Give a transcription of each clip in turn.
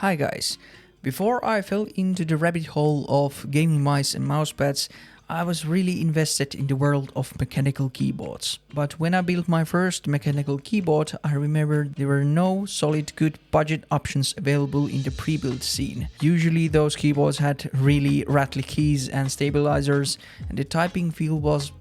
Hi guys, before I fell into the rabbit hole of gaming mice and mousepads, I was really invested in the world of mechanical keyboards. But when I built my first mechanical keyboard, I remember there were no solid good budget options available in the pre-built scene. Usually those keyboards had really rattly keys and stabilizers, and the typing feel was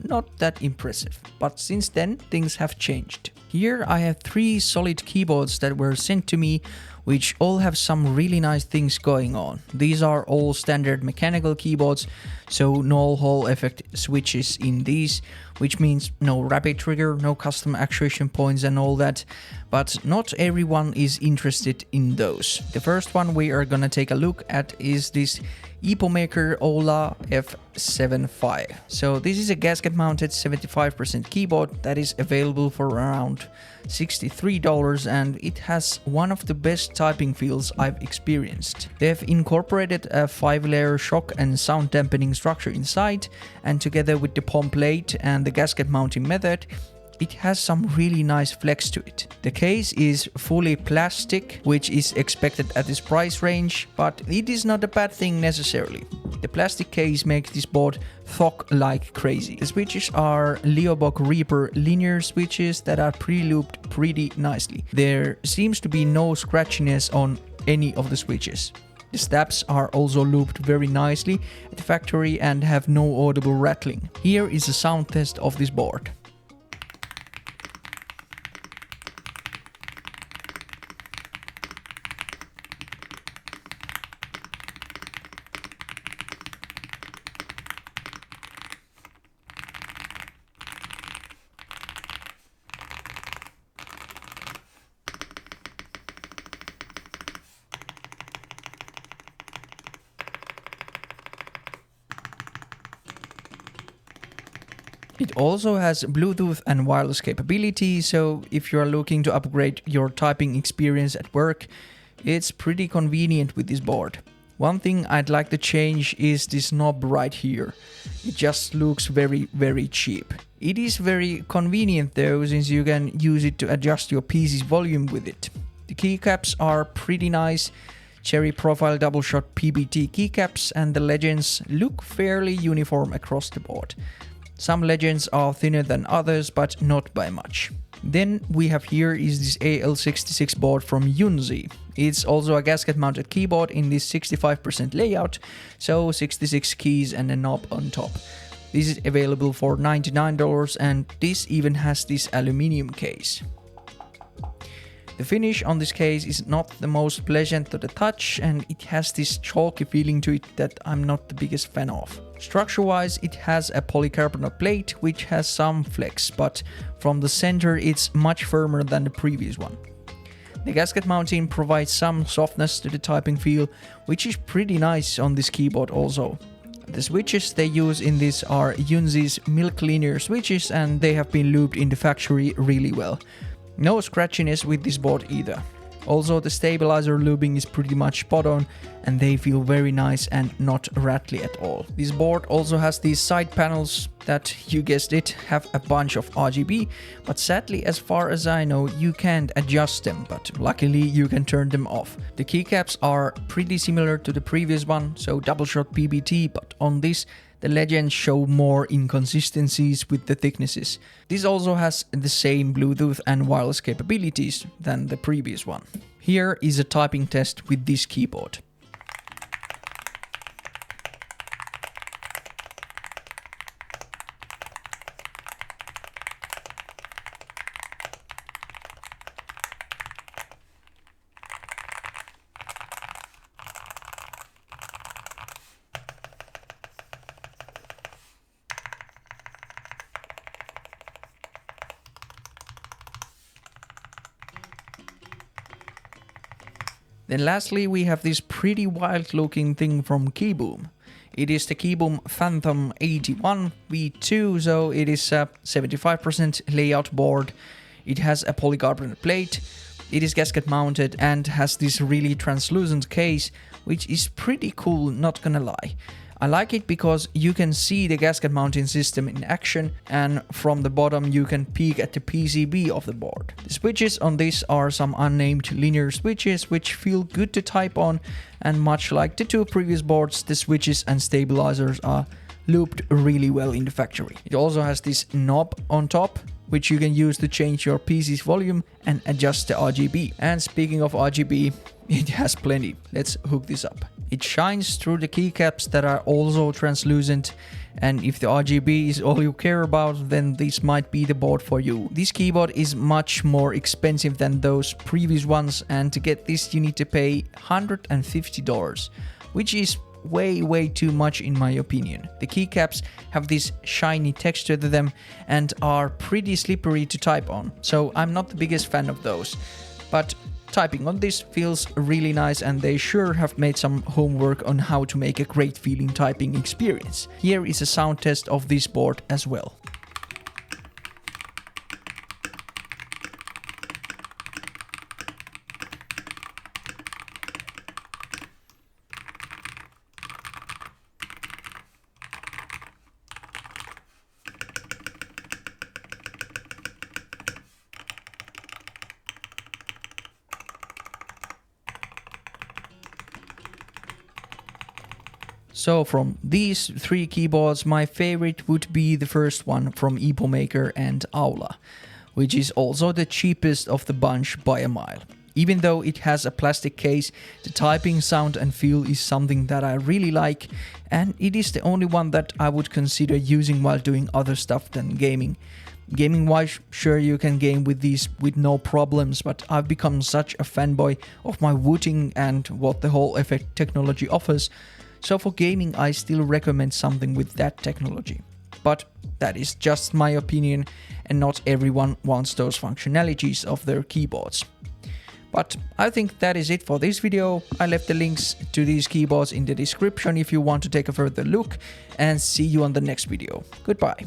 not that impressive. But since then, things have changed. Here I have 3 solid keyboards that were sent to me, which all have some really nice things going on. These are all standard mechanical keyboards, so no Hall effect switches in these, which means no rapid trigger, no custom actuation points and all that, but not everyone is interested in those. The first one we are gonna take a look at is this Epomaker Aula F75. So this is a gasket mounted 75% keyboard that is available for around $63, and it has one of the best typing feels I've experienced. They have incorporated a 5-layer shock and sound dampening structure inside, and together with the palm plate and the gasket mounting method, it has some really nice flex to it. The case is fully plastic, which is expected at this price range, but it is not a bad thing necessarily. The plastic case makes this board thok like crazy. The switches are Leobok Reaper linear switches that are pre-looped pretty nicely. There seems to be no scratchiness on any of the switches. The stabs are also looped very nicely at the factory and have no audible rattling. Here is a sound test of this board. It also has Bluetooth and wireless capability, so if you are looking to upgrade your typing experience at work, it's pretty convenient with this board. One thing I'd like to change is this knob right here. It just looks very cheap. It is very convenient though, since you can use it to adjust your PC's volume with it. The keycaps are pretty nice. Cherry profile double shot PBT keycaps, and the legends look fairly uniform across the board. Some legends are thinner than others, but not by much. Then we have here is this AL66 board from Yunzii. It's also a gasket mounted keyboard in this 65% layout, so 66 keys and a knob on top. This is available for $99, and this even has this aluminium case. The finish on this case is not the most pleasant to the touch, and it has this chalky feeling to it that I'm not the biggest fan of. Structure-wise, it has a polycarbonate plate which has some flex, but from the center it's much firmer than the previous one. The gasket mounting provides some softness to the typing feel, which is pretty nice on this keyboard also. The switches they use in this are Yunzii's milk linear switches, and they have been looped in the factory really well. No scratchiness with this board either. Also, the stabilizer looping is pretty much spot on, and they feel very nice and not rattly at all. This board also has these side panels that, you guessed it, have a bunch of RGB, but sadly, as far as I know, you can't adjust them, but luckily you can turn them off. The keycaps are pretty similar to the previous one, so double shot PBT, but on this, the legends show more inconsistencies with the thicknesses. This also has the same Bluetooth and wireless capabilities than the previous one. Here is a typing test with this keyboard. Then lastly we have this pretty wild looking thing from KiiBoom. It is the KiiBoom Phantom 81 V2, so it is a 75% layout board. It has a polycarbonate plate, it is gasket mounted and has this really translucent case, which is pretty cool, not gonna lie. I like it because you can see the gasket mounting system in action, and from the bottom you can peek at the PCB of the board. The switches on this are some unnamed linear switches which feel good to type on, and much like the 2 previous boards, the switches and stabilizers are looped really well in the factory. It also has this knob on top, which you can use to change your PC's volume and adjust the RGB. And speaking of RGB, it has plenty. Let's hook this up. It shines through the keycaps that are also translucent, and if the RGB is all you care about, then this might be the board for you. This keyboard is much more expensive than those previous ones, and to get this you need to pay $150, which is way too much in my opinion. The keycaps have this shiny texture to them and are pretty slippery to type on, so I'm not the biggest fan of those. But typing on this feels really nice, and they sure have made some homework on how to make a great feeling typing experience. Here is a sound test of this board as well. So from these 3 keyboards, my favorite would be the first one from Epomaker and Aula, which is also the cheapest of the bunch by a mile. Even though it has a plastic case, the typing sound and feel is something that I really like, and it is the only one that I would consider using while doing other stuff than gaming. Gaming wise, sure you can game with these with no problems, but I've become such a fanboy of my wooding and what the whole effect technology offers. So for gaming I still recommend something with that technology. But that is just my opinion, and not everyone wants those functionalities of their keyboards. But I think that is it for this video. I left the links to these keyboards in the description if you want to take a further look, and see you on the next video. Goodbye.